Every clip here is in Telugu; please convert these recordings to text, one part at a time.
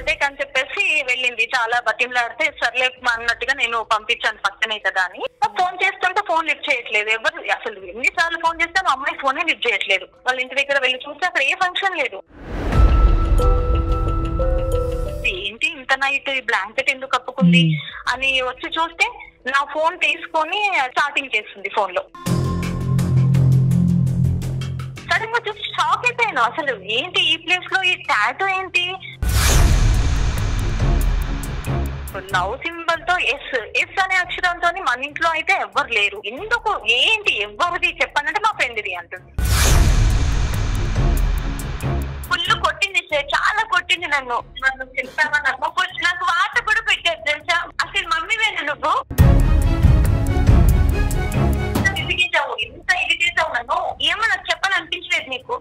బర్త్డే అని చెప్పేసి వెళ్ళింది. చాలా బతిమలాడితే సర్లే అన్నట్టుగా నేను పంపించాను పక్కనే కదా అని. ఫోన్ చేస్తుంటే ఫోన్ లిఫ్ట్ చేయట్లేదు. ఎవరు అసలు ఎన్నిసార్లు ఫోన్ చేస్తే మా అమ్మాయి ఫోనే లిఫ్ట్ చేయట్లేదు. వాళ్ళ ఇంటి దగ్గర వెళ్ళి చూస్తే అక్కడ ఏ ఫంక్షన్ లేదు. ఏంటి ఇంత నైట్ ఈ బ్లాంకెట్ ఎందుకు కప్పుకుంది అని వచ్చి చూస్తే నా ఫోన్ తీసుకొని చాటింగ్ చేస్తుంది ఫోన్ లో. సడన్ గా చూసి షాక్ అయిపోయాను. అసలు ఏంటి ఈ ప్లేస్ లో ఈ టాటూ ఏంటి? లవ్ సింబల్ తో ఎస్ అనే అక్షరంతో మన ఇంట్లో అయితే ఎవ్వరు లేరు. ఎందుకు ఏంటి ఎవరిది చెప్పానంటే మా ఫ్రెండ్ది అంటుంది. ఫుల్ కొట్టింది సార్, చాలా కొట్టింది నన్ను. చెప్తావా నాకు వాత కూడా పెట్టారు తెలుసా. అసలు మమ్మీవేనా నువ్వు? ఇరిగేసావు, ఎంత ఇరిగేసావు నన్ను. ఏమో నాకు చెప్పాలనిపించలేదు నీకు.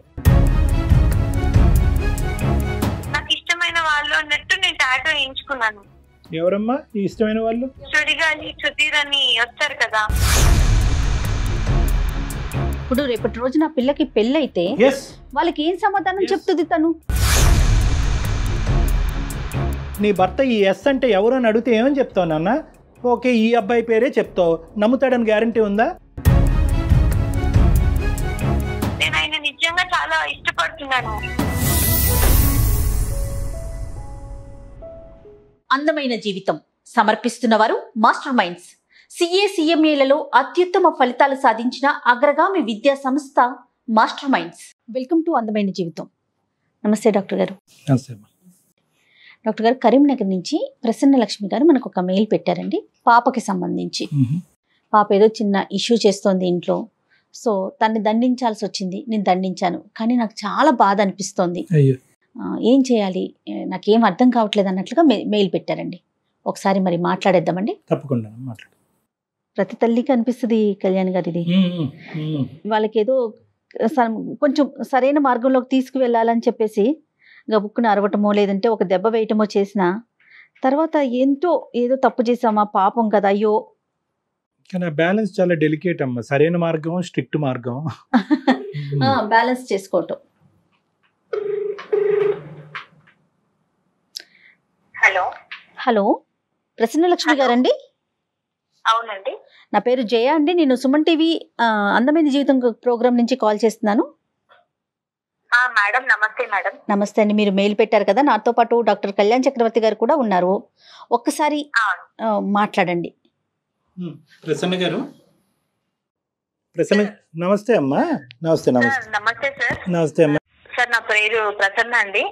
నాకు ఇష్టమైన వాళ్ళు అన్నట్టు నేను టాటూ వేయించుకున్నాను. ఎవరమ్మా ఈ ఇష్టమైన వాళ్ళు? సుడిగాలి సుధీర్ అని వచ్చారు కదా. ఇప్పుడు రేపటి రోజు నా పిల్లకి పెళ్ళైతే వాళ్ళకి ఏం సమాధానం చెప్తుంది తను? నీ భర్త ఈ ఎస్ అంటే ఎవరు అని అడిగితే ఏమని చెప్తావు నాన్న? ఓకే ఈ అబ్బాయి పేరే చెప్తావు, నమ్ముతాడని గ్యారంటీ ఉందా? నేను ఆయన నిజంగా చాలా ఇష్టపడుతున్నాను. అందమైన జీవితం సమర్పిస్తున్నవారు మాస్టర్ మైండ్స్. CA-CMAలలో అత్యుత్తమ ఫలితాలు సాధించిన అగ్రగామి విద్యా సంస్థ మాస్టర్ మైండ్స్. వెల్కమ్ టు అందమైన జీవితం. నమస్తే డాక్టర్ గారు. డాక్టర్ గారు, కరీంనగర్ నుంచి ప్రసన్న లక్ష్మి గారు మనకు ఒక మెయిల్ పెట్టారండి. పాపకి సంబంధించి పాప ఏదో చిన్న ఇష్యూ చేస్తోంది ఇంట్లో. సో తన్ని దండించాల్సి వచ్చింది. నేను దండించాను, కానీ నాకు చాలా బాధ అనిపిస్తోంది. ఏం చేయాలి, నాకేం అర్థం కావట్లేదు అన్నట్లుగా మెయిల్ పెట్టారండి. ఒకసారి మరి మాట్లాడేద్దామండి. తప్పకుండా మాట్లాడు. ప్రతి తల్లికి అనిపిస్తుంది కళ్యాణ్ గారు, ఇది వాళ్ళకి ఏదో కొంచెం సరైన మార్గంలోకి తీసుకువెళ్ళాలని చెప్పేసి గబుక్కున అరవటమో లేదంటే ఒక దెబ్బ వేయటమో చేసిన తర్వాత ఏదో తప్పు చేసామా పాపం కదా అయ్యో. కానీ ఆ బ్యాలెన్స్ చాలా డెలికేట్ అమ్మా. సరైన మార్గం, స్ట్రిక్ట్ మార్గం బ్యాలెన్స్ చేసుకోవటం. హలో హలో ప్రసన్న లక్ష్మి గారండి? అవునండి. నా పేరు జయ అండి. నేను సుమన్ టీవీ అందమైన జీవితం ప్రోగ్రామ్ నుంచి కాల్ చేస్తున్నాను. మేడం నమస్తే. మేడం నమస్తే అండి. మీరు మెయిల్ పెట్టారు కదా, నాతో పాటు డాక్టర్ కళ్యాణ్ చక్రవర్తి గారు కూడా ఉన్నారు. ఒక్కసారి మాట్లాడండి. ప్రసన్న గారు. ప్రసన్న నమస్తే అమ్మా. నమస్తే. నమస్తే. నమస్తే సార్. నమస్తే అమ్మా. సార్ నా పేరు ప్రసన్న అండి,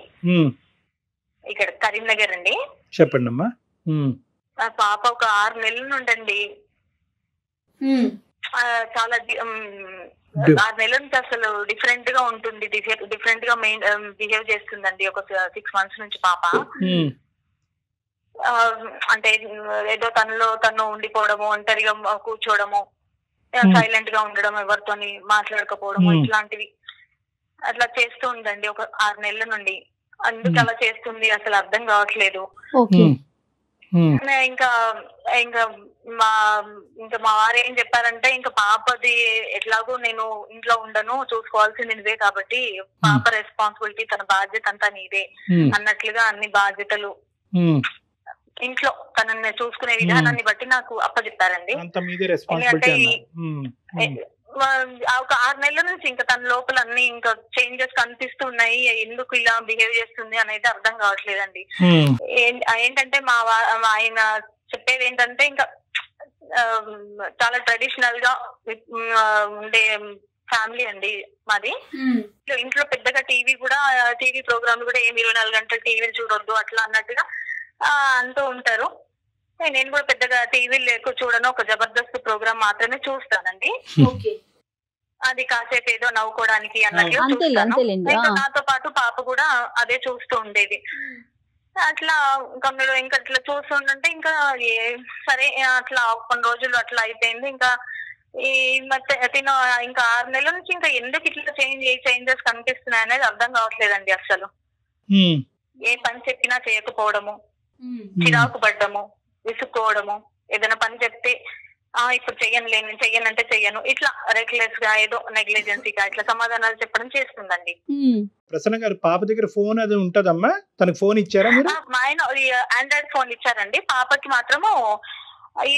ఇక్కడ కరీంనగర్ అండి. చెప్పండి అమ్మా. మా పాప ఒక 6 నెలల నుండి చాలా 6 నెలల నుంచి అసలు డిఫరెంట్ గా ఉంటుంది, డిఫరెంట్ గా బిహేవ్ చేస్తుందండి. ఒక 6 మంత్స్ నుంచి పాప అంటే ఏదో తను ఉండిపోవడము, ఒంటరిగా కూర్చోవడము, సైలెంట్ గా ఉండడం, ఎవరితోని మాట్లాడకపోవడము, ఇట్లాంటివి అట్లా చేస్తూ ఉందండి ఒక 6 నెలల నుండి. అందుకు అలా చేస్తుంది అసలు అర్థం కావట్లేదు. ఇంకా ఇంకా మా వారు ఏం చెప్పారంటే, ఇంకా పాపది ఎట్లాగో నేను ఇంట్లో ఉండను, చూసుకోవాల్సింది నువ్వే కాబట్టి పాప రెస్పాన్సిబిలిటీ, తన బాధ్యత అంతా నీదే అన్నట్లుగా అన్ని బాధ్యతలు ఇంట్లో తనని చూసుకునే విధానాన్ని బట్టి నాకు అప్పచెప్పారండి. ఒక 6 నెలల నుంచి ఇంకా తన లోపల అన్ని ఇంకా చేంజెస్ కనిపిస్తున్నాయి. ఎందుకు ఇలా బిహేవ్ చేస్తుంది అనేది అర్థం కావట్లేదండి. ఏంటంటే ఆయన చెప్పేది ఏంటంటే, ఇంకా చాలా ట్రెడిషనల్ గా ఉండే ఫ్యామిలీ అండి మాది. ఇంట్లో పెద్దగా టీవీ ప్రోగ్రామ్ కూడా ఏమి 24 గంటలు టీవీలు చూడొద్దు అట్లా అన్నట్టుగా అంటూ ఉంటారు. నేను కూడా పెద్దగా టీవీలు ఎక్కువ చూడను, ఒక జబర్దస్త్ ప్రోగ్రామ్ మాత్రమే చూస్తానండి. అది కాసేపు ఏదో నవ్వుకోవడానికి అన్నట్లు చూస్తాను. ఇంకా నాతో పాటు పాప కూడా అదే చూస్తూ ఉండేది. అట్లా ఇంకా అట్లా చూస్తుంటే ఇంకా సరే అట్లా కొన్ని రోజులు అట్లా అయిపోయింది. ఇంకా ఈ తిన ఇంకా 6 నెలల నుంచి ఇంకా ఎందుకు ఇట్లా చేంజెస్ కనిపిస్తున్నాయి అనేది అర్థం కావట్లేదండి. అసలు ఏ పని చెప్పినా చేయకపోవడము, చిరాకు పడ్డము, విసుక్కోవడము, ఏదైనా పని చెప్తే ఇప్పుడు చెయ్యనంటే చెయ్యను, ఇట్లా రెక్లెస్ గా ఏదో నెగ్లిజెన్సీగా ఇట్లా సమాధానాలు చెప్పడం చేస్తుందండి. ప్రసన్న గారు పాప దగ్గర ఫోన్ అది ఉంటదమ్మా, తనకు ఫోన్ ఇచ్చారా మీరు? మా ఆయన ఆండ్రాయిడ్ ఫోన్ ఇచ్చారండి, పాపకి మాత్రము ఈ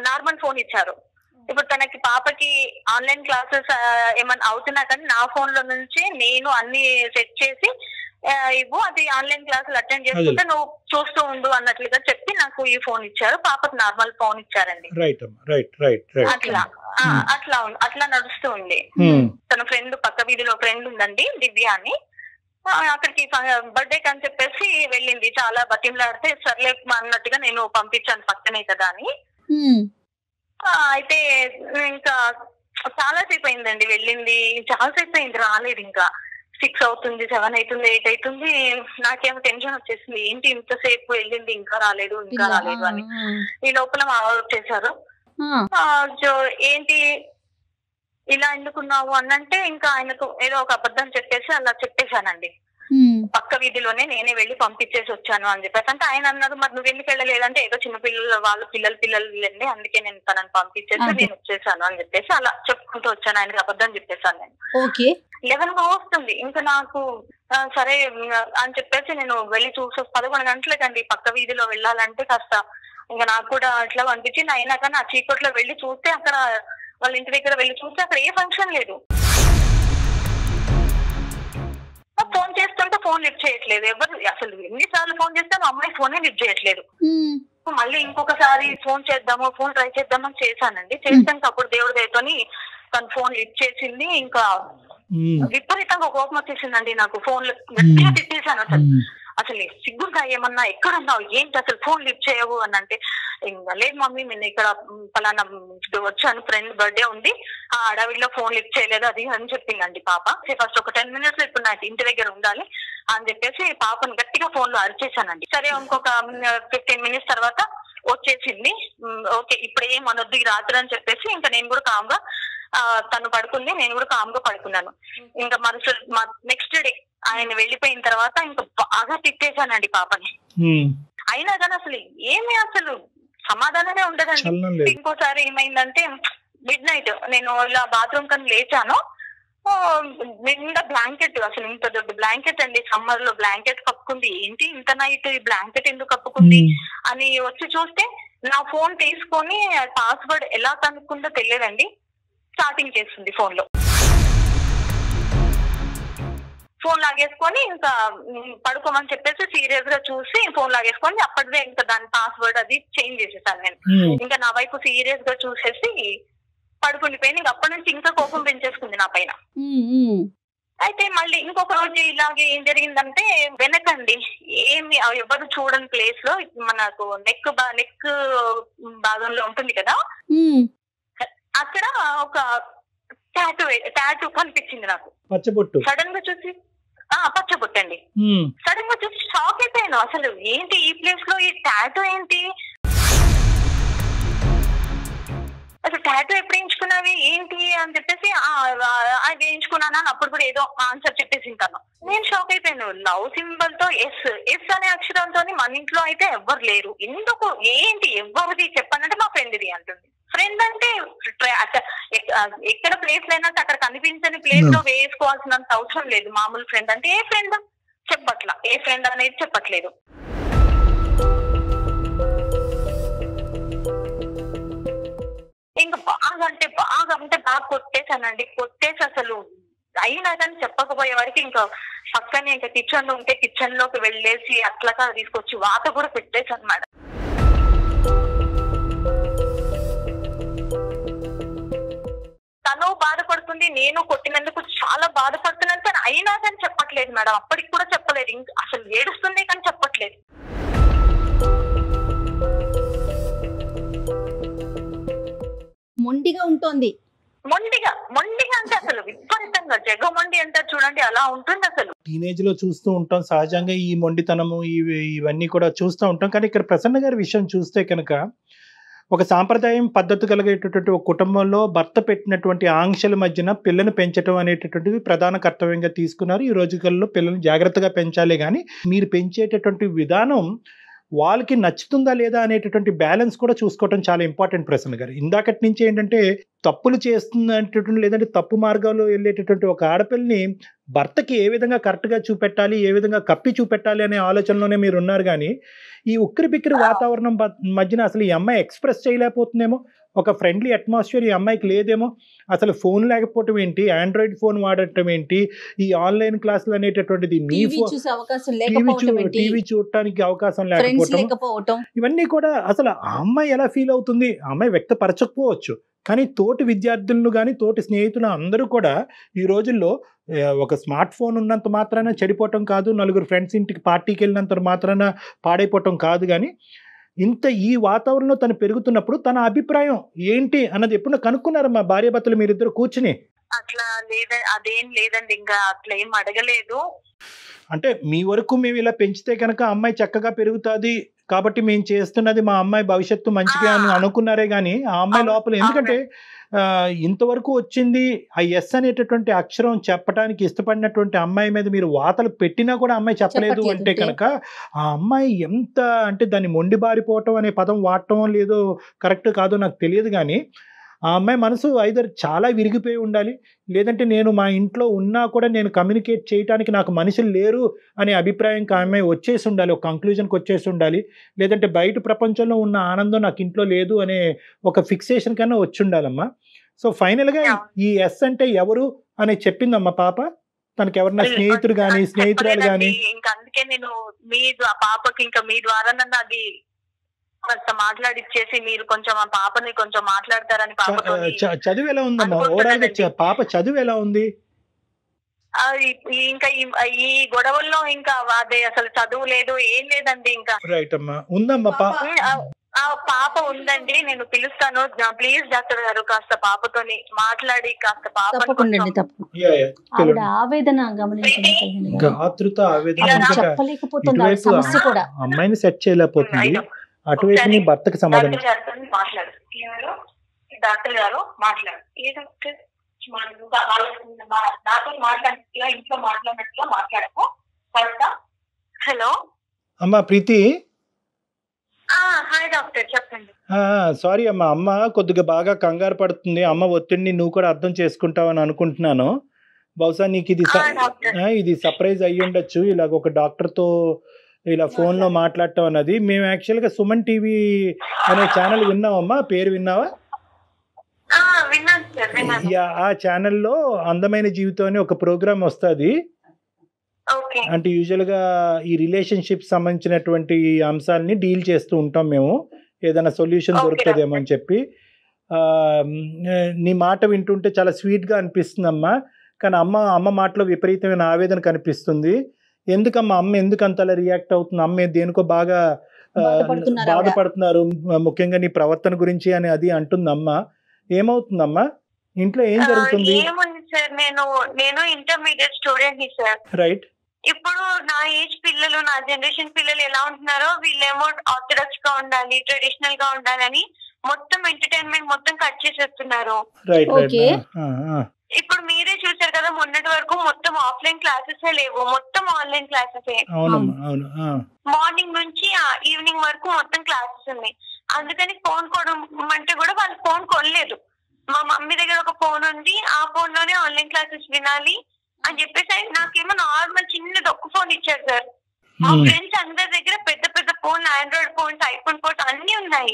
నార్మల్ ఫోన్ ఇచ్చారు. ఇప్పుడు తనకి పాపకి ఆన్లైన్ క్లాసెస్ ఏమన్నా అవుతున్నా కానీ నా ఫోన్ లో నుంచి నేను అన్ని సెట్ చేసి ఇవ్వు, అది ఆన్లైన్ క్లాసులు అటెండ్ చేసుకుంటే నువ్వు చూస్తూ ఉండు అన్నట్లుగా చెప్పి నాకు ఈ ఫోన్ ఇచ్చారు. పాపకి నార్మల్ ఫోన్ ఇచ్చారండి. అట్లా నడుస్తూ ఉంది. తన ఫ్రెండ్ పక్క వీధిలో ఫ్రెండ్ ఉందండి దివ్య అని, అక్కడికి బర్త్డే అని చెప్పేసి వెళ్ళింది. చాలా బతిమలాడితే సర్లే అన్నట్టుగా నేను పంపించాను పక్కనే కదా అని. అయితే ఇంకా చాలా సేపు అయిందండి వెళ్ళింది, చాలా సేపు అయింది రాలేదు. ఇంకా 6 అవుతుంది, 7 అవుతుంది, 8 అవుతుంది. నాకేమో టెన్షన్ వచ్చేసింది, ఏంటి ఇంతసేపు వెళ్ళింది ఇంకా రాలేదు అని. ఈ లోపల మా వాళ్ళు వచ్చేసారు. ఏంటి ఇలా ఎందుకున్నావు అన్నంటే ఇంకా ఆయనకు ఏదో ఒక అబద్ధం చెప్పేసి అలా చెప్పేశానండి. పక్క వీధిలోనే నేనే వెళ్ళి పంపించేసి వచ్చాను అని చెప్పేసి. అంటే ఆయన అన్నారు, మరి నువ్వు ఎందుకు వెళ్ళలేదంటే ఏదో చిన్న పిల్లలు పిల్లలు వెళ్ళండి, అందుకే నేను తనని పంపించేసి నేను వచ్చేసాను అని చెప్పేసి అలా చెప్పుకుంటూ వచ్చాను. ఆయనకి అబద్ధం చెప్పేశాను నేను. 11 వస్తుంది ఇంకా నాకు. సరే అని చెప్పేసి నేను వెళ్ళి చూసి 11 గంటలకండి పక్క వీధిలో వెళ్ళాలంటే కాస్త ఇంకా నాకు కూడా అట్లా అనిపించింది. అయినా కానీ ఆ చీకట్లో వెళ్ళి చూస్తే అక్కడ వాళ్ళ ఇంటి దగ్గర వెళ్ళి చూస్తే అక్కడ ఏ ఫంక్షన్ లేదు. ఫోన్ చేస్తుంటే ఫోన్ లిఫ్ట్ చేయట్లేదు ఎవరు. అసలు ఎన్నిసార్లు ఫోన్ చేస్తే మా అమ్మాయి ఫోనే లిఫ్ట్ చేయట్లేదు. మళ్ళీ ఇంకొకసారి ఫోన్ చేద్దాము, ఫోన్ ట్రై చేద్దామని చేశానండి. చేస్తాను అప్పుడు దేవుడి దయతోని తను ఫోన్ లిఫ్ట్ చేసింది. ఇంకా విపరీతంగా కోపం వచ్చేసిందండి నాకు. ఫోన్ గట్టిగా తిట్టేశాను. అసలు సిగ్గుగా ఏమన్నా ఎక్కడున్నావు, ఏంటి అసలు ఫోన్ లిఫ్ట్ చేయవు అని అంటే, లేదు మమ్మీ నేను ఇక్కడ పలానా వచ్చాను, ఫ్రెండ్ బర్త్డే ఉంది, ఆ అడవిలో ఫోన్ లిఫ్ట్ చేయలేదు అది అని చెప్పిందండి పాప. ఫస్ట్ ఒక 10 minutes ఇప్పుడు నాకు ఇంటి దగ్గర ఉండాలి అని చెప్పేసి పాపను గట్టిగా ఫోన్ లో అరిచేశానండి. సరే ఇంకొక 15 minutes తర్వాత వచ్చేసింది. ఓకే ఇప్పుడు ఏం అనొద్దు ఈ రాత్రి అని చెప్పేసి ఇంకా నేను కూడా కామ్గా తను పడుకుంది, నేను కూడా కామ్గా పడుకున్నాను. ఇంకా నెక్స్ట్ డే ఆయన వెళ్ళిపోయిన తర్వాత ఇంకా బాగా తిట్టేశానండి పాపని. అయినా కానీ అసలు అసలు సమాధానమే ఉండదండి. ఇంకోసారి ఏమైందంటే మిడ్-నైట్ నేను ఇలా బాత్రూమ్ కని లేచాను, నిండా బ్లాంకెట్, అసలు ఇంత దొడ్డు బ్లాంకెట్ అండి, సమ్మర్ లో బ్లాంకెట్ కప్పుకుంది. ఏంటి ఇంత నైట్ ఈ బ్లాంకెట్ ఎందుకు కప్పుకుంది అని వచ్చి చూస్తే నా ఫోన్ తీసుకొని పాస్వర్డ్ ఎలా కనుక్కుందో తెలియదండి, చాటింగ్ చేస్తుంది ఫోన్ లో. ఫోన్ లాగేసుకొని ఇంకా పడుకోమని చెప్పేసి సీరియస్ గా చూసి ఫోన్ లాగేసుకొని అప్పటిదే ఇంకా దాని పాస్వర్డ్ అది చేంజ్ చేసేసాను నేను. ఇంకా నా వైపు సీరియస్ గా చూసేసి పడుకుండిపోయింది. ఇంకా అప్పటి నుంచి ఇంకా కోపం పెంచేసుకుంది నా పైన. అయితే మళ్ళీ ఇంకొక రోజు ఇలాగే ఏం జరిగిందంటే వెనకండి ఏమి ఎవరు చూడని ప్లేస్ లో మనకు నెక్ భాగంలో ఉంటుంది కదా, అక్కడ ఒక టాటూ కనిపించింది నాకు. పచ్చబొట్టు సడన్ గా చూసి పచ్చబొట్టు అండి. సడన్ గా చూసి షాక్ అయిపోయాను. అసలు ఏంటి ఈ ప్లేస్ లో ఈ టాటూ ఏంటి, అసలు టాటూ ఎప్పుడు వేయించుకున్నావి ఏంటి అని చెప్పేసి అది వేయించుకున్నాను అని అప్పుడు కూడా ఏదో ఆన్సర్ చెప్పేసి ఉంటాను. నేను షాక్ అయిపోయాను. లవ్ సింబల్ తో ఎస్ అనే అక్షరంతో మన ఇంట్లో అయితే ఎవ్వరు లేరు, ఎందుకు ఏంటి ఎవరిది చెప్పానంటే మా ఫ్రెండ్ది అంటుంది. ఫ్రెండ్ అంటే ఎక్కడ ప్లేస్ లేనంటే అక్కడ కనిపించని ప్లేస్ లో వేసుకోవాల్సినంత అవసరం లేదు. మామూలు ఫ్రెండ్ అంటే ఏ ఫ్రెండ్ చెప్పట్లా, ఏ ఫ్రెండ్ అనేది చెప్పట్లేదు. ఇంకా బాగా కొట్టేశానండి. కొట్టేసి అసలు అయినా కానీ చెప్పకపోయే వరకు ఇంకా పక్కనే ఇంకా కిచెన్ లో ఉంటే కిచెన్ లోకి వెళ్ళేసి అట్లా తీసుకొచ్చి వాత కూడా పెట్టేశాను మేడం. తను బాధపడుతుంది, నేను కొట్టినందుకు చాలా బాధపడుతున్నాను, కానీ అయినా కానీ చెప్పట్లేదు మేడం. అప్పటికి కూడా చెప్పలేదు, అసలు ఏడుస్తుంది కానీ చెప్పట్లేదు. మొండిగా ఉంటుంది. మొండిగా అంటే అసలు విపరీతంగా జగమొండి అంటారు చూడండి, అలా ఉంటుంది. అసలు టీనేజ్ లో చూస్తూ ఉంటాం సహజంగా ఈ మొండితనము ఇవన్నీ కూడా చూస్తూ ఉంటాం. కానీ ఇక్కడ ప్రసన్న గారి విషయం చూస్తే కనుక ఒక సాంప్రదాయం పద్ధతి కలిగేటటువంటి ఒక కుటుంబంలో భర్త పెట్టినటువంటి ఆంక్షల మధ్యన పిల్లను పెంచడం అనేటటువంటిది ప్రధాన కర్తవ్యంగా తీసుకున్నారు. ఈ రోజుల్లో పిల్లల్ని జాగ్రత్తగా పెంచాలి, కానీ మీరు పెంచేటటువంటి విధానం వాళ్ళకి నచ్చుతుందా లేదా అనేటటువంటి బ్యాలెన్స్ కూడా చూసుకోవటం చాలా ఇంపార్టెంట్ ప్రసన్న గారు. ఇందాకటి నుంచి ఏంటంటే తప్పులు చేస్తున్నటువంటి లేదంటే తప్పు మార్గంలో వెళ్ళేటటువంటి ఒక ఆడపిల్లని భర్తకి ఏ విధంగా కరెక్ట్గా చూపెట్టాలి, ఏ విధంగా కప్పి చూపెట్టాలి అనే ఆలోచనలోనే మీరు ఉన్నారు. కానీ ఈ ఉక్కిరి బిక్కిరి వాతావరణం మధ్యన అసలు ఈ అమ్మాయి ఎక్స్ప్రెస్ చేయలేకపోతుందేమో, ఒక ఫ్రెండ్లీ అట్మాస్ఫియర్ ఈ అమ్మాయికి లేదేమో, అసలు ఫోన్ లేకపోవటం ఏంటి, ఆండ్రాయిడ్ ఫోన్ వాడటం ఏంటి, ఈ ఆన్లైన్ క్లాసులు అనేటటువంటిది మీ టీవీ చూడటానికి అవకాశం లేకపోవటం, ఇవన్నీ కూడా అసలు ఆ అమ్మాయి ఎలా ఫీల్ అవుతుంది, ఆ అమ్మాయి వ్యక్తపరచకపోవచ్చు. కానీ తోటి విద్యార్థులను కానీ తోటి స్నేహితులు అందరూ కూడా ఈ రోజుల్లో ఒక స్మార్ట్ ఫోన్ ఉన్నంత మాత్రాన చెడిపోవటం కాదు, నలుగురు ఫ్రెండ్స్ ఇంటికి పార్టీకి వెళ్ళినంత మాత్రాన పాడైపోవటం కాదు. కానీ ఇంత ఈ వాతావరణంలో తను పెరుగుతున్నప్పుడు తన అభిప్రాయం ఏంటి అన్నది ఎప్పుడు కనుక్కున్నారు మా భార్యాభర్తలు మీరిద్దరు కూర్చుని? అట్లా అదేం లేదండి, ఇంకా అట్లా ఏం అడగలేదు. అంటే మీ వరకు మేము ఇలా పెంచితే కనుక అమ్మాయి చక్కగా పెరుగుతుంది కాబట్టి మేము చేస్తున్నది మా అమ్మాయి భవిష్యత్తు మంచిగా అని అనుకున్నారే కానీ ఆ అమ్మాయి లోపల ఎందుకంటే ఇంతవరకు వచ్చింది ఆ ఎస్ అనేటటువంటి అక్షరం చెప్పడానికి ఇష్టపడినటువంటి అమ్మాయి మీద మీరు వాతలు పెట్టినా కూడా అమ్మాయి చెప్పలేదు అంటే కనుక ఆ అమ్మాయి ఎంత అంటే దాన్ని మొండి బారిపోవటం అనే పదం వాడటం లేదో కరెక్ట్ కాదో నాకు తెలియదు. కానీ ఆ అమ్మాయి మనసు ఐదర్ చాలా విరిగిపోయి ఉండాలి, లేదంటే నేను మా ఇంట్లో ఉన్నా కూడా నేను కమ్యూనికేట్ చేయడానికి నాకు మనుషులు లేరు అనే అభిప్రాయంకి ఆ అమ్మాయి వచ్చేసి ఉండాలి, ఒక కంక్లూజన్కి వచ్చేసి ఉండాలి, లేదంటే బయట ప్రపంచంలో ఉన్న ఆనందం నాకు ఇంట్లో లేదు అనే ఒక ఫిక్సేషన్ కన్నా వచ్చి ఉండాలమ్మా. సో ఫైనల్గా ఈ ఎస్ అంటే ఎవరు అని చెప్పిందమ్మా పాప? తనకి ఎవరన్నా స్నేహితుడు కానీ స్నేహితురాలు కానీ? ఇంకా అందుకే నేను మీ పాపకి ఇంకా మీ ద్వారా నన్ను అది మాట్లాడిచ్చేసి మీరు కొంచెం ఆ పాపని కొంచెం మాట్లాడతారని. పాపతో చదువు ఎలా ఉందమ్మా ఓవరాల్ గా? పాప చదువు ఎలా ఉంది? ఇంకా ఈ గొడవల్లో ఇంకా అదే అసలు చదువు లేదు, ఏం లేదండి. ఇంకా రైట్ అమ్మా, ఉందమ్మా పాప ఉందండి, నేను పిలుస్తాను. ప్లీజ్ డాక్టర్ గారు కాస్త పాపతోని మాట్లాడి కాస్త అమ్మాయిని సెట్ చేయలేకపోతుంది, అటువైపు భర్తకి సమాధానం. డాక్టర్ గారు మాట్లాడు, ఏ డాక్టర్ నాతో మాట్లాడినట్టుగా ఇంట్లో మాట్లాడినట్టుగా మాట్లాడకు. హలో అమ్మా ప్రీతి. హాయ్ డాక్టర్, చెప్పండి. సారీ అమ్మా, అమ్మ కొద్దిగా బాగా కంగారు పడుతుంది, అమ్మ ఒత్తిడిని నువ్వు కూడా అర్థం చేసుకుంటావని అనుకుంటున్నాను. బహుశా నీకు ఇది సర్ప్రైజ్ అయ్యి ఉండొచ్చు, ఇలాగ ఒక డాక్టర్తో ఇలా ఫోన్లో మాట్లాడటం అన్నది. మేము యాక్చువల్గా సుమన్ టీవీ అనే ఛానల్ విన్నామమ్మా, పేరు విన్నావా? ఆ ఛానల్లో అందమైన జీవితం అని ఒక ప్రోగ్రామ్ వస్తుంది. అంటే యూజువల్గా ఈ రిలేషన్షిప్ సంబంధించినటువంటి అంశాలని డీల్ చేస్తూ ఉంటాం మేము, ఏదైనా సొల్యూషన్ దొరుకుతుందేమో అని చెప్పి. నీ మాట వింటుంటే చాలా స్వీట్గా అనిపిస్తుందమ్మా, కానీ అమ్మ మాటలో విపరీతమైన ఆవేదన కనిపిస్తుంది. ఎందుకమ్మా అమ్మ ఎందుకు అంతలా రియాక్ట్ అవుతుంది? అమ్మ దేనికో బాగా బాధపడుతున్నారు, ముఖ్యంగా నీ ప్రవర్తన గురించి అని అది అంటుంది అమ్మ. ఏమవుతుందమ్మా ఇంట్లో, ఏం జరుగుతుంది? ఏముంది సార్, నేను ఇంటర్మీడియట్ స్టూడెంట్ ని సార్. రైట్. ఇప్పుడు నా ఏజ్ పిల్లలు, నా జనరేషన్ పిల్లలు ఎలా ఉంటున్నారో, వీళ్ళేమో ఆర్థడాక్స్ గా ఉండాలి, ట్రెడిషనల్ గా ఉండాలని మొత్తం ఎంటర్టైన్మెంట్ మొత్తం కట్ చేసేస్తున్నారు. ఇప్పుడు మీరే చూసారు కదా, మొన్నటి వరకు మొత్తం ఆఫ్లైన్ క్లాసెస్ లేవు, మొత్తం ఆన్లైన్ క్లాసెస్. మార్నింగ్ నుంచి ఈవినింగ్ వరకు మొత్తం క్లాసెస్ ఉన్నాయి. అందుకని ఫోన్ కొనమంటే కూడా వాళ్ళు ఫోన్ కొనలేదు. మా మమ్మీ దగ్గర ఒక ఫోన్ ఉంది, ఆ ఫోన్ లోనే ఆన్లైన్ క్లాసెస్ వినాలి అని చెప్పేసి నాకేమో నార్మల్ చిన్నది ఒక్క ఫోన్ ఇచ్చారు సార్. మా ఫ్రెండ్స్ అందరి దగ్గర పెద్ద పెద్ద phone, Android phones, iPhone phones అన్ని ఉన్నాయి.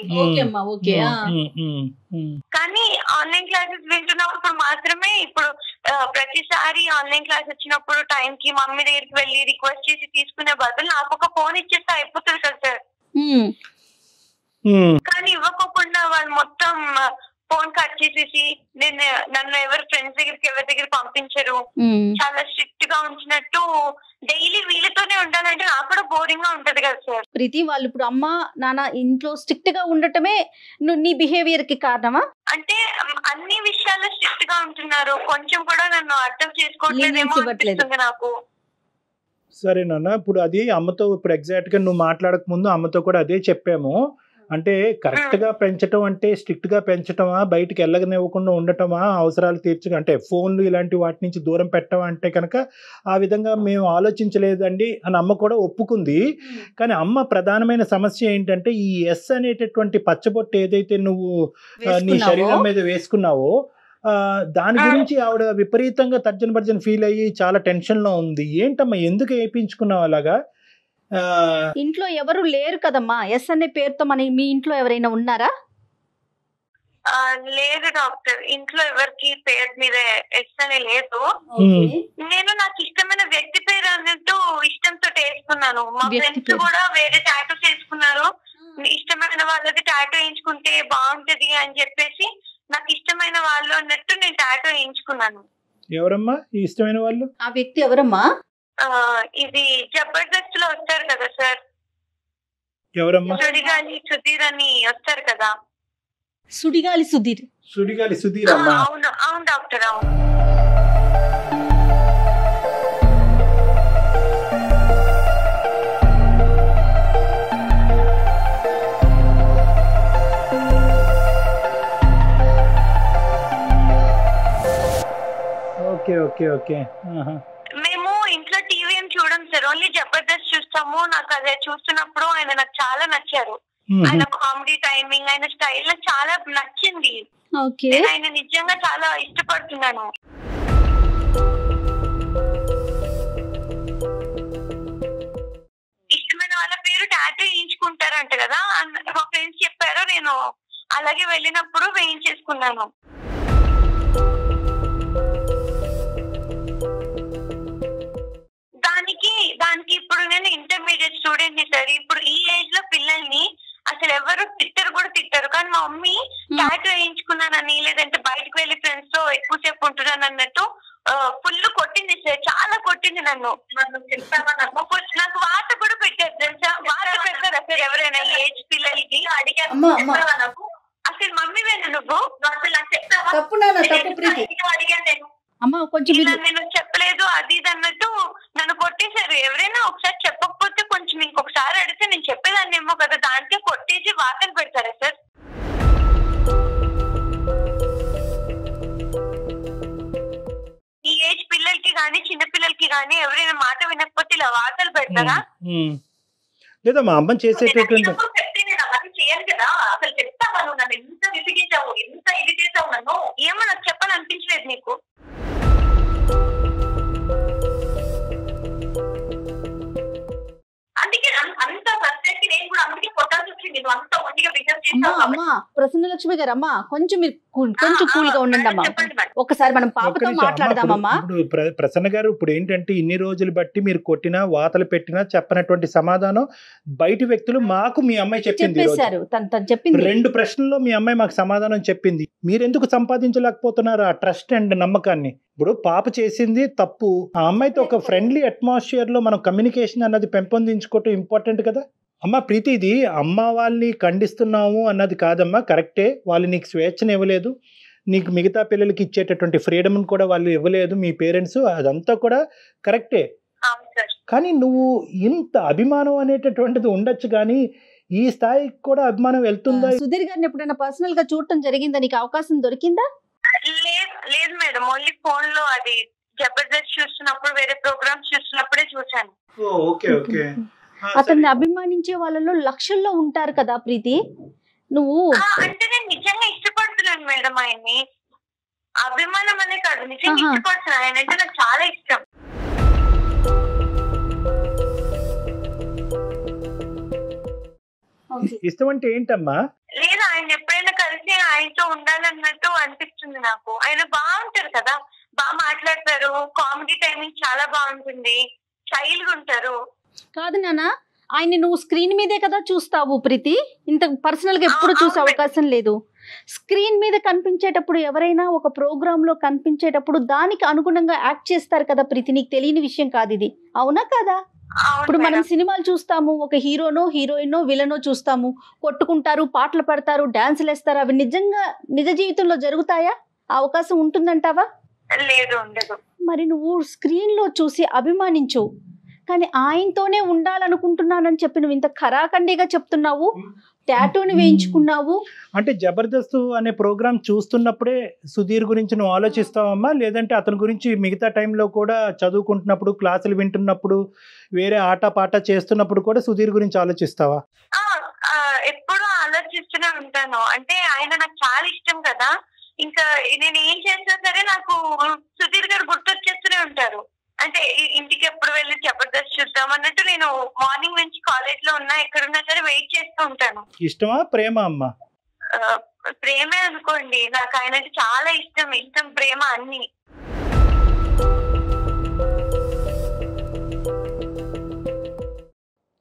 కానీ ఆన్లైన్ క్లాసెస్ వింటున్నప్పుడు మాత్రమే, ఇప్పుడు ప్రతిసారి ఆన్లైన్ క్లాస్ వచ్చినప్పుడు టైం కి మమ్మీ దగ్గరికి వెళ్ళి రిక్వెస్ట్ చేసి తీసుకునే బదులు నాకు ఒక ఫోన్ ఇచ్చేస్తే అయిపోతుంది కదా సార్. కానీ ఇవ్వకోకుండా వాళ్ళు మొత్తం ఫోన్ కట్ చేసేసి నన్ను ఎవరు ఫ్రెండ్స్ దగ్గరికి ఎవరి దగ్గర పంపించరు, చాలా స్ట్రిక్ట్ గా ఉంచినట్టు. డైలీ వీళ్ళతోనే ఉండాలంటే నాకు కూడా బోరింగ్ గా ఉంటది కదా సార్. ప్రీతి, వాళ్ళు ఇప్పుడు అమ్మ నాన్న ఇంట్లో స్ట్రిక్ట్ గా ఉండటమే నీ బిహేవియర్ కి కారణమా? అంటే అన్ని విషయాల్లో స్ట్రిక్ట్ గా ఉంటున్నారు, కొంచెం కూడా నన్ను అర్థం చేసుకోవట్లేదేమో అనిపిస్తుంది నాకు. సరే నాన్న, ఇప్పుడు అది అమ్మతో ఇప్పుడు ఎగ్జాక్ట్ గా నువ్వు మాట్లాడక ముందు అమ్మతో కూడా అదే చెప్పాము. అంటే కరెక్ట్ గా పెంచటం అంటే స్ట్రిక్ట్ గా పెంచటమా, బయటికి వెళ్ళగనివ్వకుండా ఉండటమా, అవసరాలు తీర్చగా అంటే ఫోన్లు ఇలాంటి వాటి నుంచి దూరం పెట్టమా అంటే కనుక ఆ విధంగా మేము ఆలోచించలేదండి అని అమ్మ కూడా ఒప్పుకుంది. కానీ అమ్మ ప్రధానమైన సమస్య ఏంటంటే ఈ ఎస్ అనేటటువంటి పచ్చబొట్టు ఏదైతే నువ్వు నీ శరీరం మీద వేసుకున్నావో దాని గురించి ఆవిడ విపరీతంగా తర్జన భర్జన ఫీల్ అయ్యి చాలా టెన్షన్ లో ఉంది. ఏంటమ్మా ఎందుకు వేయించుకున్నావు అలాగా? ఇంట్లో ఎవరు లేరు కదమ్మా ఎస్ అనే పేరుతో మీ ఇంట్లో ఎవరైనా ఉన్నారా? లేదు డాక్టర్, ఇంట్లో ఎవరికి పేరు మీద ఎస్ అని లేదు. నేను నాకు ఇష్టమైన వ్యక్తి పేరు అన్నట్టు ఇష్టంతో వేసుకున్నాను. మా ఫ్రెండ్స్ కూడా వేరే టాటూ చేసుకున్నారు. ఇష్టమైన వాళ్ళది టాటూ వేయించుకుంటే బాగుంటది అని చెప్పేసి నాకు ఇష్టమైన వాళ్ళు అన్నట్టు నేను టాటూ వేయించుకున్నాను. ఎవరమ్మా ఈ ఇష్టమైన వాళ్ళు? ఆ వ్యక్తి ఎవరమ్మా? ఇది జబర్దస్త్ లో వస్తారు కదా సార్, ఎవరమ్మా? సుడిగాలి సుధీర్ అని వస్తారు కదా. సుడిగాలి సుధీర్? సుడిగాలి సుధీర్ అమ్మా. అవును అవును డాక్టర్, అవును. Okay okay okay. మేము ఇంట్లో టీవీ ఏం చూడం సార్, ఓన్లీ జబర్దస్త్ చూస్తాము. నాకు అదే చూస్తున్నప్పుడు ఆయన నాకు చాలా నచ్చారు. ఆయన కామెడీ టైమింగ్, ఆయన స్టైల్ నాకు చాలా నచ్చింది. నేను ఆయన నిజంగా చాలా ఇష్టపడుతున్నాను. ఇష్టమైన వాళ్ళ పేరు టాటూ వేయించుకుంటారంట కదా, మా ఫ్రెండ్స్ చెప్పారు. నేను అలాగే వెళ్ళినప్పుడు వేయించేసుకున్నాను. దానికి ఇప్పుడు నేను ఇంటర్మీడియట్ స్టూడెంట్ ని సార్. ఇప్పుడు ఈ ఏజ్ లో పిల్లల్ని అసలు ఎవరు తిట్టరు. కానీ మా మమ్మీ టాటూ వేయించుకున్నానని, లేదంటే బయటకు వెళ్ళి ఫ్రెండ్స్ తో ఎక్కువసేపు ఉంటున్నాను అన్నట్టు ఫుల్ కొట్టింది సార్, చాలా కొట్టింది నన్ను. నాకు వాత కూడా పెట్టారు తెలుసా? వాత పెడతారు అసలు ఎవరైనా ఏజ్ పిల్లలకి? అడిగాను నాకు, అసలు మమ్మీ వేను నువ్వు అసలు నాకు చెప్తావా అడిగాను నేను. నేను చెప్పలేదు అది ఇది అన్నట్టు నన్ను కొట్టేశారు. ఎవరైనా ఒకసారి చెప్పకపోతే కొంచెం ఇంకొకసారి అడిగితే నేను చెప్పేదాన్ని ఏమో కదా, దానికే కొట్టేసి వాతలు పెడతారా సార్? ఈ ఏజ్ పిల్లలకి గానీ చిన్న పిల్లలకి గానీ ఎవరైనా మాట వినకపోతే ఇలా వాతలు పెడతారా? లేదా మా అమ్మ చేసేటటువంటి చేయను కదా. అసలు చెప్తావా నువ్వు? నన్ను ఎంత విసిగించావు, ఎంత ఇది చేసావు నన్ను? ఏమో నాకు చెప్పాలని అనిపించలేదు నీకు? అందుకే అంత ప్రత్యేక నేను కూడా అందుకే కొట్టాల్సి వచ్చింది. నువ్వు అంత ఒంటిగా బిహేవ్ చేస్తావు. ప్రసన్నలక్ష్మి గారు అమ్మా కొంచెం మీరు కొంచెం కూల్ గా ఉండండి అమ్మా. ఒకసారి మనం పాపతో మాట్లాడదామమ్మా. ఇప్పుడు ప్రసన్న గారు ఇప్పుడు ఏంటంటే ఇన్ని రోజులు బట్టి మీరు కొట్టినా వాతలు పెట్టినా చెప్పనటువంటి సమాధానం బయటి వ్యక్తులు మాకు మీ అమ్మాయి చెప్పింది. చెప్పింది 2 ప్రశ్నల్లో మీ అమ్మాయి మాకు సమాధానం చెప్పింది. మీరెందుకు సంపాదించలేకపోతున్నారు ఆ ట్రస్ట్ అండ్ నమ్మకాన్ని? ఇప్పుడు పాప చేసింది తప్పు, ఆ అమ్మాయితో ఒక ఫ్రెండ్లీ అట్మాస్ఫియర్ లో మనం కమ్యూనికేషన్ అన్నది పెంపొందించుకోవటం ఇంపార్టెంట్ కదా. అమ్మ ప్రీతి, ఇది అమ్మ వాళ్ళని ఖండిస్తున్నాము అన్నది కాదమ్మా, కరెక్టే. వాళ్ళు నీకు స్వేచ్ఛను ఇవ్వలేదు, నీకు మిగతా పిల్లలకి ఇచ్చేటటువంటి ఫ్రీడమ్ కూడా వాళ్ళు ఇవ్వలేదు మీ పేరెంట్స్, అదంతా కూడా కరెక్టే. కానీ నువ్వు ఇంత అభిమానం అనేటటువంటిది ఉండొచ్చు, కానీ ఈ స్థాయికి కూడా అభిమానం వెళ్తుందా? సుధీర్ గారిని ఎప్పుడైనా పర్సనల్ గా చూడటం జరిగిందా? నీకు అవకాశం దొరికిందా? లేదు మేడం, ఓన్లీ ఫోన్ లో అది జబర్దస్త్ చూస్తున్నప్పుడు, వేరే ప్రోగ్రామ్స్ చూస్తున్నప్పుడే చూసాను. అతన్ని అభిమానించే వాళ్ళలో లక్షల్లో ఉంటారు కదా ప్రీతి. నువ్వు అంటే నేను నిజంగా ఇష్టపడుతున్నాను మేడం ఆయన్ని. అభిమానం అనే కాదు, నిజంగా ఇష్టపడుతున్నాను. ఆయన అంటే నాకు చాలా ఇష్టం. ఇష్టం అంటే ఏంటమ్మా? లేదు, ఆయన ఎప్పుడైనా కలిసి ఆయనతో ఉండాలన్నట్టు అనిపిస్తుంది నాకు. ఆయన బాగుంటారు కదా, బాగా మాట్లాడతారు, కామెడీ టైమింగ్ చాలా బాగుంటుంది, స్టైల్ గా ఉంటారు. కాదు నాన్న, ఆయన్ని నువ్వు స్క్రీన్ మీదే కదా చూస్తావు ప్రీతి, ఇంత పర్సనల్ గా ఎప్పుడు చూసే అవకాశం లేదు. స్క్రీన్ మీద కనిపించేటప్పుడు, ఎవరైనా ఒక ప్రోగ్రామ్ లో కనిపించేటప్పుడు దానికి అనుగుణంగా యాక్ట్ చేస్తారు కదా ప్రీతి. నీకు తెలియని విషయం కాదు ఇది, అవునా కదా? ఇప్పుడు మనం సినిమాలు చూస్తాము, ఒక హీరోనో హీరోయినో విలనో చూస్తాము, కొట్టుకుంటారు, పాటలు పడతారు, డాన్సులు వేస్తారు. అవి నిజంగా నిజ జీవితంలో జరుగుతాయా? అవకాశం ఉంటుందంటావా? లేదు, ఉండదు. మరి నువ్వు స్క్రీన్ లో చూసి అభిమానించు, కానీ ఆయనతోనే ఉండాలనుకుంటున్నానని చెప్పి నువ్వు ఇంత ఖరాఖండిగా చెప్తున్నావు. టాటూని వేయించుకున్నావు అంటే జబర్దస్త్ అనే ప్రోగ్రామ్ చూస్తున్నప్పుడే సుధీర్ గురించి నువ్వు ఆలోచిస్తావమ్మా, లేదంటే అతని గురించి మిగతా టైంలో కూడా చదువుకుంటున్నప్పుడు, క్లాసులు వింటున్నప్పుడు, వేరే ఆట పాట చేస్తున్నప్పుడు కూడా సుధీర్ గురించి ఆలోచిస్తావా? ఎప్పుడు ఆలోచిస్తూనే ఉంటాను. అంటే ఆయన నాకు చాలా ఇష్టం కదా, ఇంకా నేను ఏం చేసినా సరే నాకు సుధీర్ గారు గుర్తొచ్చేస్తూనే ఉంటారు. అంటే ఇంటికి ఎప్పుడు వెళ్ళి జబర్దస్త్ చూద్దాం అన్నట్టు నేను మార్నింగ్ నుంచి కాలేజ్ లో ఉన్నా ఎక్కడున్నా సరే వెయిట్ చేస్తూ ఉంటాను. ఇష్టమా ప్రేమ అమ్మా? ప్రేమే అనుకోండి, నాకు ఆయన అంటే చాలా ఇష్టం ప్రేమ అన్ని.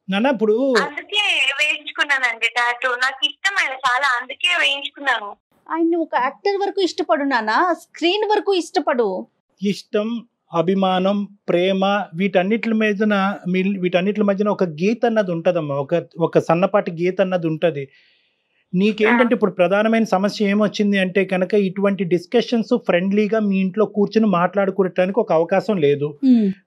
నాన్న ఇప్పుడు అందుకే వేయించుకున్నానండి టాటూ. నాకు ఇష్టం ఆయన చాలా, అందుకే వేయించుకున్నాను. ఆయన్ని ఒక యాక్టర్ వరకు ఇష్టపడు నాన్న, స్క్రీన్ వరకు ఇష్టపడు. ఇష్టం, అభిమానం, ప్రేమ వీటన్నిటి మధ్యన ఒక గీత అన్నది ఉంటుందమ్మా, ఒక సన్నపాటి గీత అన్నది ఉంటుంది. నీకేంటంటే ఇప్పుడు ప్రధానమైన సమస్య ఏమొచ్చింది అంటే కనుక ఇటువంటి డిస్కషన్స్ ఫ్రెండ్లీగా మీ ఇంట్లో కూర్చుని మాట్లాడుకోవటానికి ఒక అవకాశం లేదు.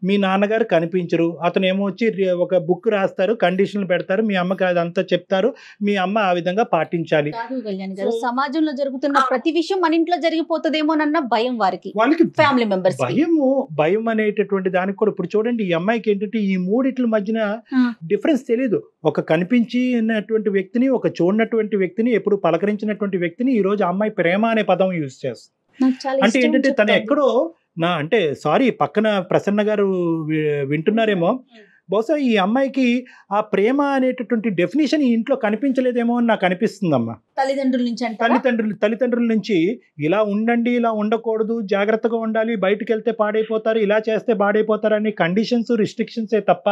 మీ నాన్నగారు కనిపించరు, అతను ఏమో వచ్చి ఒక బుక్ రాస్తారు, కండిషన్లు పెడతారు, మీ అమ్మకి అదంతా చెప్తారు, మీ అమ్మ ఆ విధంగా పాటించాలి. సమాజంలో జరుగుతున్న ప్రతి విషయం మన ఇంట్లో జరిగిపోతుందేమోనన్న భయం వాళ్ళకి ఫ్యామిలీ మెంబర్స్. భయం అనేటటువంటి దానికి కూడా ఇప్పుడు చూడండి, ఈ అమ్మాయికి ఏంటంటే ఈ మూడిట్ల మధ్యన డిఫరెన్స్ తెలియదు. ఒక కనిపించినటువంటి వ్యక్తిని, ఒక చూడనటువంటి వ్యక్తిని, ఎప్పుడు పలకరించినటువంటి వ్యక్తిని ఈ రోజు అమ్మాయి ప్రేమ అనే పదం యూజ్ చేస్తుంది. అంటే ఏంటంటే తను ఎక్కడో అంటే సారీ పక్కన ప్రసన్న గారు వింటున్నారేమో, బహుశా ఈ అమ్మాయికి ఆ ప్రేమ అనేటటువంటి డెఫినేషన్ ఈ ఇంట్లో కనిపించలేదేమో అని నాకు అనిపిస్తుందమ్మా. తల్లిదండ్రుల నుంచి ఇలా ఉండండి, ఇలా ఉండకూడదు, జాగ్రత్తగా ఉండాలి, బయటకు వెళ్తే పాడైపోతారు, ఇలా చేస్తే పాడైపోతారు అనే కండిషన్స్, రిస్ట్రిక్షన్సే తప్ప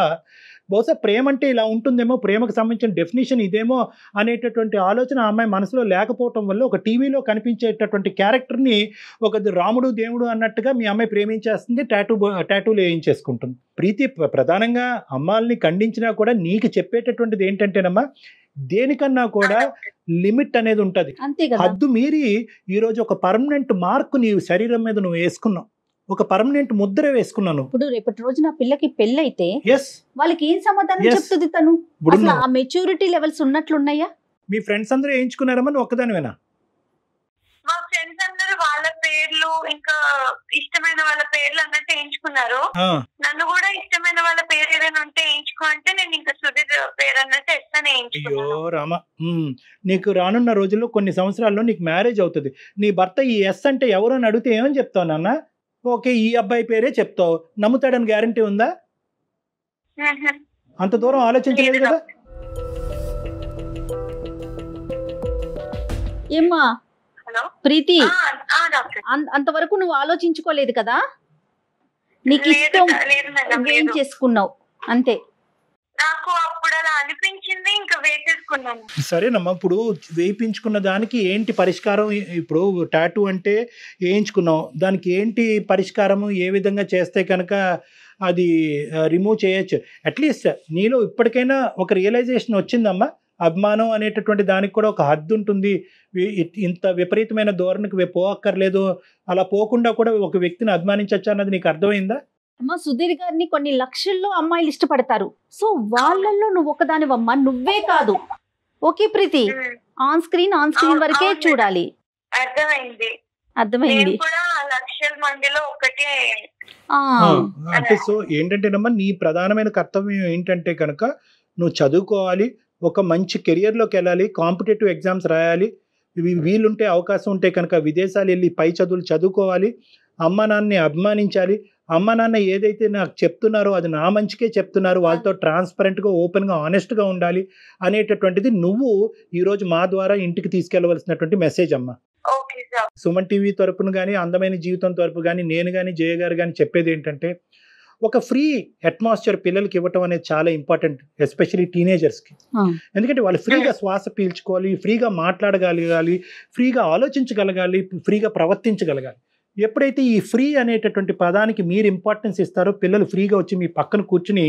బహుశా ప్రేమ అంటే ఇలా ఉంటుందేమో, ప్రేమకు సంబంధించిన డెఫినేషన్ ఇదేమో అనేటటువంటి ఆలోచన ఆ అమ్మాయి మనసులో లేకపోవటం వల్ల ఒక టీవీలో కనిపించేటటువంటి క్యారెక్టర్ని ఒక రాముడు దేవుడు అన్నట్టుగా మీ అమ్మాయి ప్రేమించేస్తుంది, టాటూలు వేయించేసుకుంటుంది. ప్రీతి ప్రధానంగా అమ్మాయిల్ని ఖండించినా కూడా నీకు చెప్పేటటువంటిది ఏంటంటేనమ్మా, దేనికన్నా కూడా లిమిట్ అనేది ఉంటుంది. హద్దు మీరి ఈరోజు ఒక పర్మనెంట్ మార్క్ నీ శరీరం మీద నువ్వు వేసుకున్నావు, ఒక పర్మనెంట్ ముద్ర వేసుకున్నాను. ఇప్పుడు రేపటి రోజు నా పిల్లకి పెళ్ళైతే వాళ్ళకి ఏం సమాధానం చెప్తుంది తను? ఆ మెచ్యూరిటీ లెవెల్స్ ఉన్నట్లున్నాయా? మీ ఫ్రెండ్స్ అందరూ వేయించుకున్నారమ్మా, నువ్వు ఒక్కదానివేనా? మా ఫ్రెండ్స్ అందరూ వాళ్ళ పేర్లు ఇంకా ఇష్టమైన వాళ్ళ పేర్లు అన్నట్టు వేయించుకున్నారు. నన్ను కూడా ఇష్టమైన వాళ్ళ పేరు ఏదైనా ఉంటే వేయించుకో అంటే నేను ఇంకా సుధీర్ పేరు అన్నట్టు ఎస్తాను వేయించుకున్నాను. అయ్యో రామ, నీకు రానున్న రోజుల్లో కొన్ని సంవత్సరాల్లో నీకు మ్యారేజ్ అవుతుంది. నీ భర్త ఈ ఎస్ అంటే ఎవరు అని అడిగితే ఏమని చెప్తావు నాన్న? ఓకే ఈ అబ్బాయి పేరే చెప్తావు, నమ్ముతాడని గ్యారంటీ ఉందా? అంత దూరం ఆలోచించలేదు కదా. ఏమ్మా ప్రీతి, అంతవరకు నువ్వు ఆలోచించుకోలేదు కదా, నీకు ఇష్టం ఏం చేసుకున్నావు అంతే. నాకు అప్పుడు అలా అనిపించింది, ఇంకా వేసేసుకున్నాను. సరేనమ్మా, ఇప్పుడు వేయించుకున్న దానికి ఏంటి పరిష్కారం? ఇప్పుడు టాటూ అంటే వేయించుకున్నావు, దానికి ఏంటి పరిష్కారము? ఏ విధంగా చేస్తే కనుక అది రిమూవ్ చేయొచ్చు? అట్లీస్ట్ నీలో ఇప్పటికైనా ఒక రియలైజేషన్ వచ్చిందమ్మా, అభిమానం అనేటటువంటి దానికి కూడా ఒక హద్దు ఉంటుంది, ఇంత విపరీతమైన ధోరణికి పోక్కర్లేదు, అలా పోకుండా కూడా ఒక వ్యక్తిని అభిమానించవచ్చు అన్నది నీకు అర్థమైందా? అమ్మ సుధీర్ గారిని కొన్ని లక్షల్లో అమ్మాయిలు ఇష్టపడతారు, సో వాళ్ళల్లో నువ్వు ఒకదానివమ్మా, నువ్వే కాదు. ఓకే ప్రీతి, ఆన్ స్క్రీన్ వరకే చూడాలి. అర్థమైంది. లక్షల మందిలో ఒకటే. అంటే సో ఏంటంటేనమ్మా, నీ ప్రధానమైన కర్తవ్యం ఏంటంటే కనుక నువ్వు చదువుకోవాలి, ఒక మంచి కెరియర్లోకి వెళ్ళాలి, కాంపిటేటివ్ ఎగ్జామ్స్ రాయాలి, వీలుంటే అవకాశం ఉంటే కనుక విదేశాలు వెళ్ళి పై చదువులు చదువుకోవాలి, అమ్మ నాన్నని అభిమానించాలి, అమ్మ నాన్న ఏదైతే నాకు చెప్తున్నారో అది నా మంచికే చెప్తున్నారు, వాళ్ళతో ట్రాన్స్పరెంట్గా, ఓపెన్గా, ఆనెస్ట్గా ఉండాలి అనేటటువంటిది నువ్వు ఈరోజు మా ద్వారా ఇంటికి తీసుకెళ్లవలసినటువంటి మెసేజ్ అమ్మ. సుమన్ టీవీ తరపున కానీ, అందమైన జీవితం తరపు కానీ, నేను కానీ, జయ గారు కానీ చెప్పేది ఏంటంటే, ఒక ఫ్రీ అట్మాస్ఫియర్ పిల్లలకి ఇవ్వటం అనేది చాలా ఇంపార్టెంట్, ఎస్పెషల్లీ టీనేజర్స్కి. ఎందుకంటే వాళ్ళు ఫ్రీగా శ్వాస పీల్చుకోవాలి, ఫ్రీగా మాట్లాడగలగాలి, ఫ్రీగా ఆలోచించగలగాలి, ఫ్రీగా ప్రవర్తించగలగాలి. ఎప్పుడైతే ఈ ఫ్రీ అనేటటువంటి పదానికి మీరు ఇంపార్టెన్స్ ఇస్తారో, పిల్లలు ఫ్రీగా వచ్చి మీ పక్కన కూర్చుని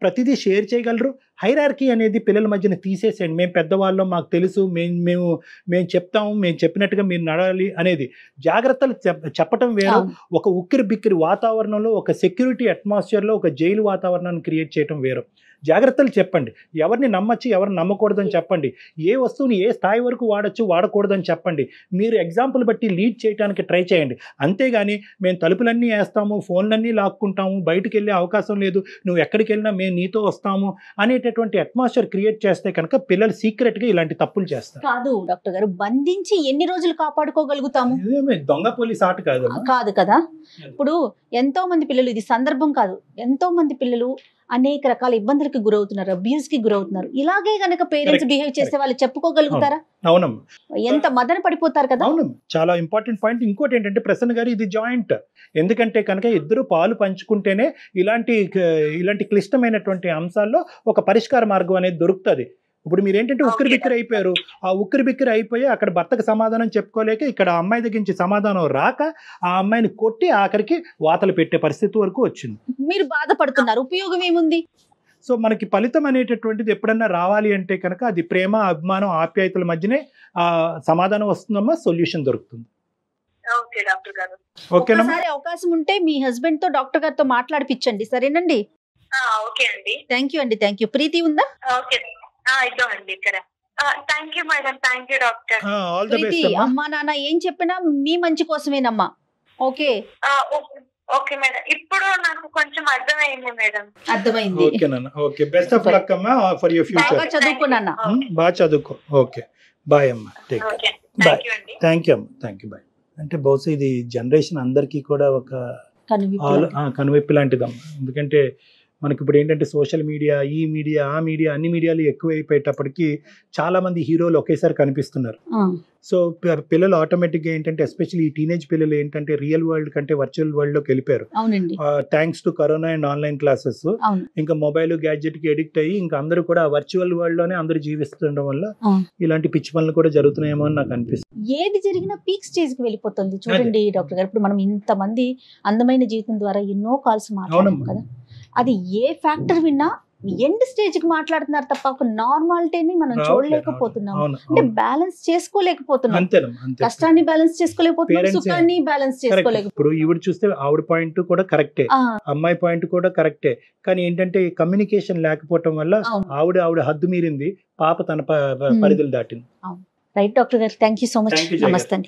ప్రతిదీ షేర్ చేయగలరు, హైరార్కీ అనేది పిల్లల మధ్యన తీసేసేయండి. మేము పెద్దవాళ్ళం, మాకు తెలుసు, మేము చెప్తాము, మేము చెప్పినట్టుగా మీరు నడాలి అనేది. జాగ్రత్తలు చెప్పటం వేరు, ఒక ఉక్కిరి బిక్కిరి వాతావరణంలో, ఒక సెక్యూరిటీ అట్మాస్ఫియర్లో ఒక జైలు వాతావరణాన్ని క్రియేట్ చేయడం వేరు. జాగ్రత్తలు చెప్పండి, ఎవరిని నమ్మచ్చు ఎవరిని నమ్మకూడదని చెప్పండి, ఏ వస్తువుని ఏ స్థాయి వరకు వాడచ్చు వాడకూడదని చెప్పండి. మీరు ఎగ్జాంపుల్ బట్టి లీడ్ చేయడానికి ట్రై చేయండి. అంతేగాని మేము తలుపులన్నీ వేస్తాము, ఫోన్లన్నీ లాక్కుంటాము, బయటికి వెళ్ళే అవకాశం లేదు, నువ్వు ఎక్కడికి వెళ్ళినా మేము నీతో వస్తాము అనేటటువంటి అట్మాస్ఫియర్ క్రియేట్ చేస్తే కనుక పిల్లలు సీక్రెట్గా ఇలాంటి తప్పులు చేస్తారు. కాదు డాక్టర్ గారు, బంధించి ఎన్ని రోజులు కాపాడుకోగలుగుతాము? దొంగ పోలీస్ ఆట కాదు కాదు కదా. ఇప్పుడు ఎంతో మంది పిల్లలు, ఇది సందర్భం కాదు, ఎంతో మంది పిల్లలు అనేక రకాల ఇబ్బందులకు గురవుతున్నారు, అబ్యూస్ కి గురవుతున్నారు. ఇలాగే గనక పేరెంట్స్ బిహేవ్ చేస్తే వాళ్ళు చెప్పుకోగలుగుతారా? అవునమ్మా, ఎంత మదన పడిపోతారు కదా. అవునమ్మా, చాలా ఇంపార్టెంట్ పాయింట్. ఇంకోటి ఏంటంటే ప్రసన్న గారు, ఇది జాయింట్. ఎందుకంటే కనుక ఇద్దరు పాలు పంచుకుంటేనే ఇలాంటి క్లిష్టమైనటువంటి అంశాల్లో ఒక పరిష్కార మార్గం అనేది దొరుకుతుంది. ఇప్పుడు మీరు ఏంటంటే ఉక్కిరి బిక్కిరి అయిపోయారు, ఆ ఉక్కిరి బిక్కిరి అయిపోయి అక్కడ భర్తకు సమాధానం చెప్పుకోలేక ఇక్కడ అమ్మాయి దగ్గర నుంచి సమాధానం రాక ఆ అమ్మాయిని కొట్టి ఆఖరికి వాతలు పెట్టే పరిస్థితి వరకు వచ్చింది. మీరు బాధపడుతున్నారు, ఉపయోగం ఏముంది? సో మనకి ఫలితం అనేటటువంటిది ఎప్పుడన్నా రావాలి అంటే కనుక అది ప్రేమ, అభిమానం, ఆప్యాయతల మధ్యనే ఆ సమాధానం వస్తుందమ్మా, సొల్యూషన్ దొరుకుతుంది. ఓకేనా? అవకాశం ఉంటే మీ హస్బెండ్ తో డాక్టర్ గారితో మాట్లాడిపించండి, సరేనండి? ఓకే అండి, థ్యాంక్ యూ అండి. Thank you. ప్రీతి ఉందా? ఓకే ఇద్దామండి ఇక్కడ. Thank you madam, thank you doctor. Preethi, అమ్మా నాన్న ఏం చెప్పినా మీ మంచి కోసమేనమ్మా. ఓకే ఓకే మేడం, ఇప్పుడు నాకు కొంచెం అర్థమైంది మేడం. అర్థమైంది. ఓకే, బెస్ట్ ఆఫ్ లక్ అమ్మా ఫర్ యువర్ ఫ్యూచర్. బాగా చదువుకున్నా, బాగా చదువుకో. ఓకే, బాయ్ అమ్మా, take care. Bye. Thank you అమ్మా, థ్యాంక్ యూ, బాయ్. అంటే బహుశా ఇది జనరేషన్ అందరికీ కూడా ఒక కనువిప్పు లాంటిదమ్మా. ఎందుకంటే మనకి ఇప్పుడు ఏంటంటే సోషల్ మీడియా, ఈ మీడియా, ఆ మీడియా, అన్ని మీడియాలు ఎక్కువైపోయేటప్పటికి చాలా మంది హీరోలు ఒకేసారి కనిపిస్తున్నారు. సో పిల్లలు ఆటోమేటిక్గా ఏంటంటే ఎస్పెషల్లీ ఈ టీనేజ్ పిల్లలు ఏంటంటే రియల్ వరల్డ్ కంటే వర్చువల్ వరల్డ్ లోకి వెళ్ళిపోయారు. Thanks to corona and online classes. ఇంకా మొబైల్ గ్యాడ్జెట్ కి ఎడిక్ట్ అయ్యి ఇంకా అందరూ కూడా వర్చువల్ వరల్డ్ లోనే అందరూ జీవిస్తుండడం వల్ల ఇలాంటి పిచ్చి పనులు కూడా జరుగుతున్నాయేమో అని నాకు అనిపిస్తుంది. ఏది జరిగినా పీక్ స్టేజ్ కి వెళ్ళిపోతుంది. చూడండి డాక్టర్ గారు, ఇప్పుడు మనం ఇంతమంది అందమైన జీవితం ద్వారా ఎన్నో కాల్స్ మాట్లాడాం కదా, అది ఏ ఫ్యాక్టర్ విన్నా ఎండ్ స్టేజ్ కి మాట్లాడుతున్నారు తప్ప ఒక నార్మాలిటీని మనం చూడలేకపోతున్నాం. అంటే బ్యాలెన్స్ చేసుకోలేకపోతున్నాం, కష్టాన్ని బ్యాలెన్స్ చేసుకోలేకపోతున్నాం, సుఖాన్ని బ్యాలెన్స్ చేసుకోలేకపోతున్నాం. ఇప్పుడు ఈవిడ చూస్తే ఆవిడ పాయింట్ కూడా కరెక్టే, అమ్మాయి పాయింట్ కూడా కరెక్టే, కానీ ఏంటంటే కమ్యూనికేషన్ లేకపోవటం వల్ల ఆవిడ హద్దు మీరింది, పాప తన పరిధులు దాటింది. రైట్ డాక్టర్ గారు, థ్యాంక్ యూ సో మచ్. నమస్తే.